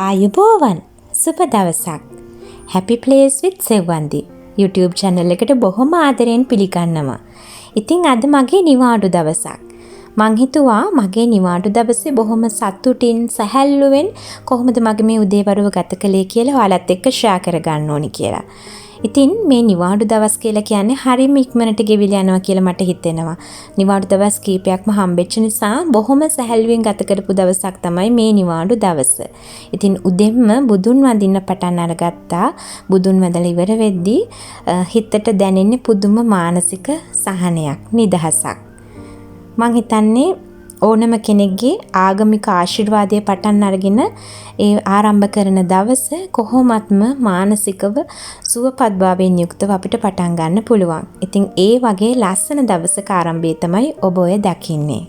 ආයුබෝවන් සුබ දවසක්. Happy Place with සෙව්වන්ති YouTube channel එකට බොහොම ආදරෙන් පිළිගන්නවා. ඉතින් අද මගේ නිවාඩු දවසක්. මං හිතුවා මගේ නිවාඩු දවසේ බොහොම සතුටින් සැහැල්ලුවෙන් කොහොමද මගේ මේ උදේවරුව ගත කළේ කියලා ඔයාලත් එක්ක share කරගන්න ඕනි කියලා. ඉතින් මේ නිවාඩු දවස් කියලා කියන්නේ හරිම ඉක්මනට ගෙවිලා යනවා කියලා මට හිතෙනවා. නිවාඩු දවස් කීපයක්ම හම්බෙච්ච නිසා බොහොම සැහැල්ලුවෙන් ගත කරපු දවසක් තමයි මේ නිවාඩු දවස. ඉතින් උදෙන්ම බුදුන් වඳින්න පටන් අරගත්තා. බුදුන් වඳලා ඉවර වෙද්දී හිතට දැනෙන්නේ පුදුම මානසික සහනයක්, නිදහසක්. මං හිතන්නේ ඕනම කෙනෙක්ගේ ආගමික ආශිර්වාදය පටන් අරගෙන ඒ ආරම්භ කරන දවස කොහොමත්ම මානසිකව සුවපත්භාවයෙන් යුක්තව අපිට පටන් ගන්න පුළුවන්. ඉතින් ඒ වගේ ලස්සන දවසක ආරම්භය තමයි ඔබ ඔය දකින්නේ.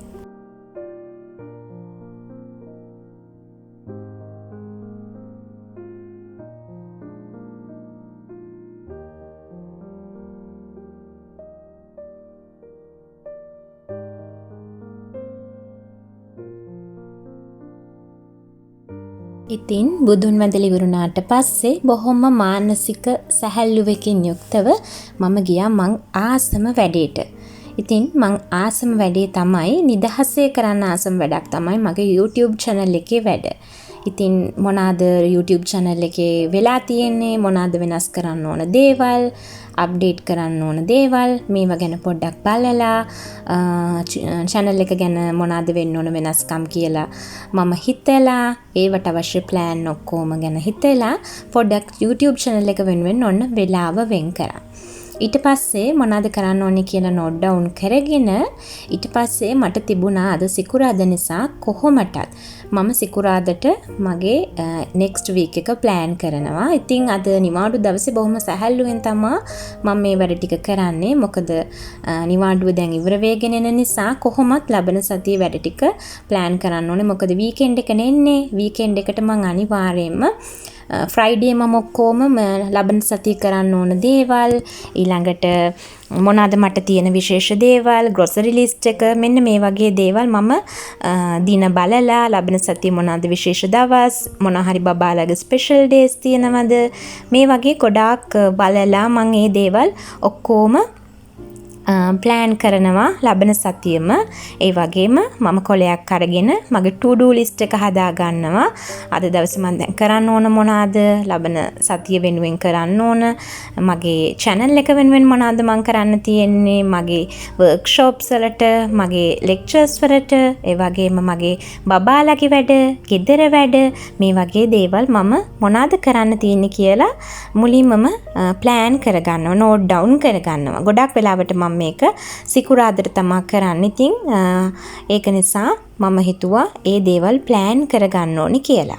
ඉතින් බුදුන් වඳලා ඉවරුණාට පස්සේ බොහොම මානසික සැහැල්ලුවකින් යුක්තව මම ගියා මං ආසම වැඩේට. ඉතින් මං ආසම වැඩේ තමයි නිදහසේ කරන්න ආසම වැඩක් තමයි මගේ YouTube channel එකේ වැඩ. ඉතින් මොනවාද YouTube channel එකේ වෙලා තියෙන්නේ, මොනවාද වෙනස් කරන්න ඕන දේවල්, අප්ඩේට් කරන්න ඕන දේවල්, මේවා ගැන පොඩ්ඩක් බලලා channel එක ගැන මොනවාද වෙන්න ඕන වෙනස්කම් කියලා මම හිතලා ඒවට අවශ්‍ය plan ඔක්කොම ගැන හිතලා පොඩ්ඩක් YouTube channel එක වෙනුවෙන් ඔන්න වෙලාව වෙන් කරා. ඊට පස්සේ මොනවාද කරන්න ඕනේ කියලා note down කරගෙන ඊට පස්සේ මට තිබුණා අද සිකුරාදා නිසා කොහොමටත් මම සිකුරාදට මගේ next week එක plan කරනවා. ඉතින් අද නිවාඩු දවසේ බොහොම සැහැල්ලුවෙන් තමයි මම මේ වැඩ ටික කරන්නේ. මොකද නිවාඩුව දැන් ඉවර වෙගෙන එන නිසා කොහොමත් ලබන සතියේ වැඩ ටික plan කරන්න ඕනේ. මොකද weekend එක නෙන්නේ. weekend එකට මම අනිවාර්යයෙන්ම Friday මම ඔක්කොම ලබන සතිය කරන්න ඕන දේවල්, ඊළඟට මොනවාද මට තියෙන විශේෂ දේවල්, grocery list එක, මෙන්න මේ වගේ දේවල් මම දින බලලා ලබන සතිය මොනවාද විශේෂ දවස්, මොනවා හරි බබාලාගේ special days තියෙනවද, මේ වගේ ගොඩාක් බලලා මම මේ දේවල් ඔක්කොම plan කරනවා ලබන සතියෙම. ඒ වගේම මම කොලයක් අරගෙන මගේ to do list එක හදා ගන්නවා. අද දවසේ මම දැන් කරන්න ඕන මොනවාද, ලබන සතිය වෙනුවෙන් කරන්න ඕන, මගේ channel එක වෙනුවෙන් මොනවාද මම කරන්න තියෙන්නේ, මගේ workshops වලට, මගේ lectures වලට, ඒ වගේම මගේ බබාලාගේ වැඩ, ගෙදර වැඩ, මේ වගේ දේවල් මම මොනවාද කරන්න තියෙන්නේ කියලා මුලින්මම plan කරගන්නවා, note down කරගන්නවා. ගොඩක් වෙලාවට මම මේක සිකුරාදට තමා කරන්න. ඉතින් ඒක නිසා මම හිතුවා ඒ දේවල් plan කරගන්න ඕනි කියලා.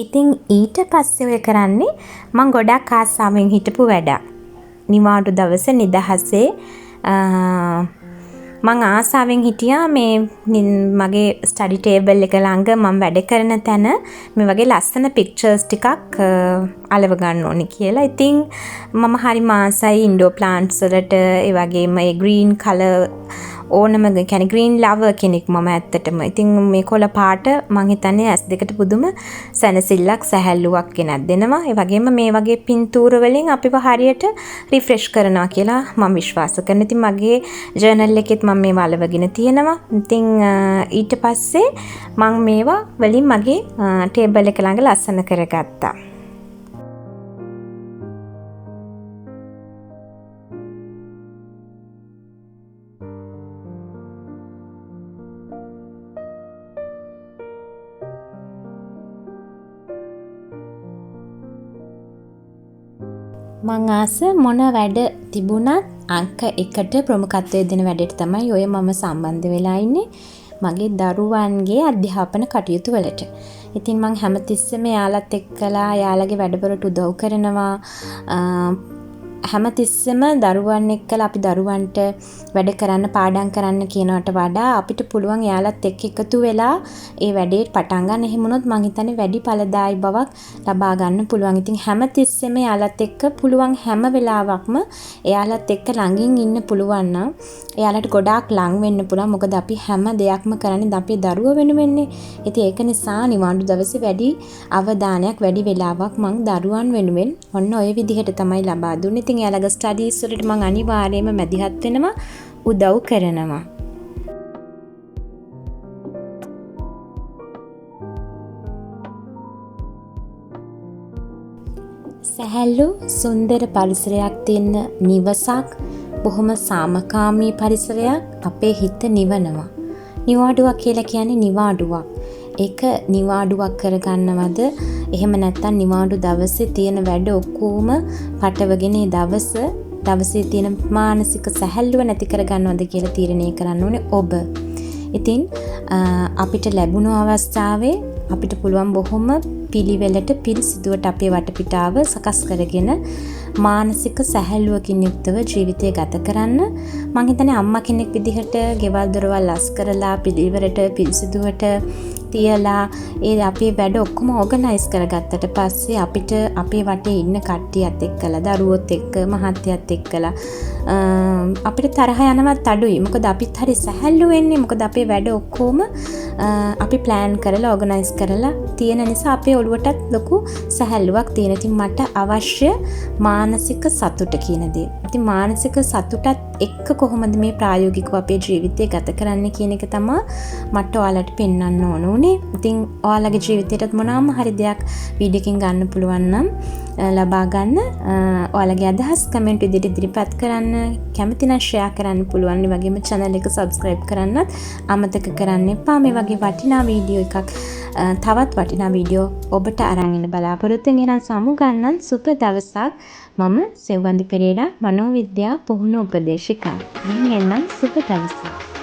ඉතින් ඊට පස්සේ ඔය කරන්නේ මම ගොඩක් ආසාවෙන් හිටපු වැඩක්. නිවාඩු දවස නිදහසේ මං ආසාවෙන් හිටියා මේ මගේ ස්ටඩි ටේබල් එක ළඟ මම වැඩ කරන තැන මේ වගේ ලස්සන පික්චර්ස් ටිකක් අලව ගන්න ඕනේ කියලා. ඉතින් මම හරි ආසයි ඉන්ඩෝර් ප්ලාන්ට්ස් වලට, ඒ වගේම මේ ග්‍රීන් කලර් ඕනම කියන්නේ ග්‍රීන් ලවර් කෙනෙක් මම ඇත්තටම. ඉතින් මේ කොළ පාට මං හිතන්නේ ඇස් දෙකට පුදුම සැනසෙල්ලක් සැහැල්ලුවක් ගෙනත් දෙනවා. ඒ වගේම මේ වගේ පින්තූර වලින් අපිව හරියට රිෆ්‍රෙෂ් කරනවා කියලා මම විශ්වාස කරනවා. ඉතින් මගේ ජර්නල් එකෙත් මම මේවා අලවගෙන තියෙනවා. ඉතින් ඊට පස්සේ මං මේවා වලින් මගේ ටේබල් එක ළඟ ලස්සන කරගත්තා. මං ආස මොන වැඩ තිබුණත් අංක 1ට ප්‍රමුඛත්වය දෙන වැඩට තමයි ඔය මම සම්බන්ධ වෙලා ඉන්නේ මගේ දරුවන්ගේ අධ්‍යාපන කටයුතු වලට. ඉතින් මං හැමතිස්සෙම යාළුවත් එක්කලා යාළුවගේ වැඩවලට උදව් කරනවා. හැමතිස්සෙම දරුවන් එක්කලා අපි දරුවන්ට වැඩ කරන්න පාඩම් කරන්න කියනවට වඩා අපිට පුළුවන් එයාලත් එක්ක එකතු වෙලා ඒ වැඩේ පටන් ගන්න. එහෙම වුණොත් මං හිතන්නේ වැඩි ඵලදායී බවක් ලබා ගන්න පුළුවන්. ඉතින් හැමතිස්සෙම එයාලත් එක්ක පුළුවන් හැම වෙලාවකම එයාලත් එක්ක ළඟින් ඉන්න පුළුවන් නම් එයාලට ගොඩාක් ලං වෙන්න පුළුවන්. මොකද අපි හැම දෙයක්ම කරන්නේ අපේ දරුවෝ වෙනුවෙන්නේ. ඉතින් ඒක නිසා නිවාඩු දවසේ වැඩි අවධානයක් වැඩි වෙලාවක් මං දරුවන් වෙනුවෙන් ඔන්න ඔය විදිහට තමයි ලබා දුන්නේ. ඉතින් එයාලගේ ස්ටඩීස් වලට මං අනිවාර්යයෙන්ම මැදිහත් වෙනවා, උදව් කරනවා. සැහැල්ලු සුන්දර පරිසරයක් තියෙන නිවසක්, බොහොම සාමකාමී පරිසරයක් අපේ හිත නිවනවා. නිවාඩුවක් කියලා කියන්නේ නිවාඩුවක්. ඒක නිවාඩුවක් කරගන්නවද? එහෙම නැත්නම් නිවාඩු දවසේ තියෙන වැඩ ඔක්කොම පටවගෙන දවසේ තියෙන මානසික සැහැල්ලුව නැති කරගන්නවද කියලා තීරණය කරන්න ඕනේ ඔබ. ඉතින් අපිට ලැබුණු අවස්ථාවේ අපිට පුළුවන් බොහොම පිළිවෙලට පිරිසිදුවට අපේ වටපිටාව සකස් කරගෙන මානසික සැහැල්ලුවකින් යුක්තව ජීවිතය ගත කරන්න. මං හිතන්නේ අම්මා කෙනෙක් විදිහට ගෙවල් දොරවල් ලස් කරලා පිළිවෙලට පිරිසිදුවට තියලා ඒ අපේ වැඩ ඔක්කොම ඕගනයිස් කරගත්තට පස්සේ අපිට අපේ වටේ ඉන්න කට්ටියත් එක්කලා දරුවොත් එක්ක මහත්තයත් එක්කලා අපිට තරහ යනවත් අඩුයි. මොකද අපිත් හරි සැහැල්ලු වෙන්නේ. මොකද අපේ වැඩ ඔක්කොම අපි ප්ලෑන් කරලා ඕගනයිස් කරලා තියෙන නිසා අපේ ඔළුවටත් ලොකු සැහැල්ලුවක් තියෙන. ඉතින් මට අවශ්‍ය මානසික සතුට කියන දේ. ඉතින් මානසික සතුටත් එක්ක කොහොමද මේ ප්‍රායෝගිකව අපේ ජීවිතය ගත කරන්න කියන එක තමයි මට ඔයාලට පෙන්වන්න ඕන උනේ. ඉතින් ඔයාලගේ ජීවිතේටත් මොනවාම හරි දෙයක් වීඩියෝ එකකින් ගන්න පුළුවන් නම් ලබා ගන්න. ඔයාලගේ අදහස් කමෙන්ට් විදිහට ඉදිරිපත් කරන්න. කැමති නම් ෂෙයා කරන්න පුළුවන්. ඒ වගේම channel එක subscribe කරන්නත් අමතක කරන්න එපා. මේ වගේ වටිනා වීඩියෝ එකක් තවත් වටිනා වීඩියෝ ඔබට අරන් එන්න බලාපොරොත්තු වෙන සමු ගන්නන් සුබ දවසක්. මම සෙව්වන්දි පෙරේරා මනෝවිද්‍යා පුහුණු උපදේශිකා. මම එන්නම් සුබ දවසක්.